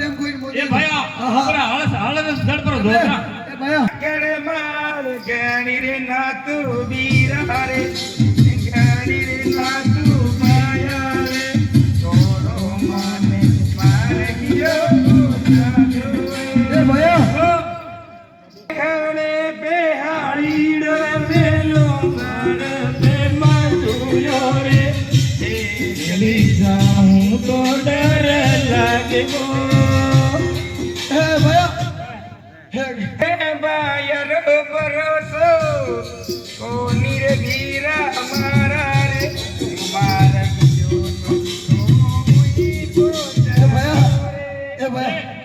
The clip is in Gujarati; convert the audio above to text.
પ્રેમ કોઈ મોદી એ ભાઈ આપરા હાલત જડ પર ધોતરા એ ભાઈ ગણ માલ ગણી રે નાતુ બીરા રે ગણી રે નાતુ માયા રે થોડો મને મારે ગયો એ ભાઈ ગણે બેહાડીડ મેલો ગણ બે મધુયો રે એલી જાઉં તો ડર લાગે ગો એ ભાઈ હે બાયર ભરોસો કોની રે વીરા અમારા રે મારા ગયો તો કોઈ એ ભાઈ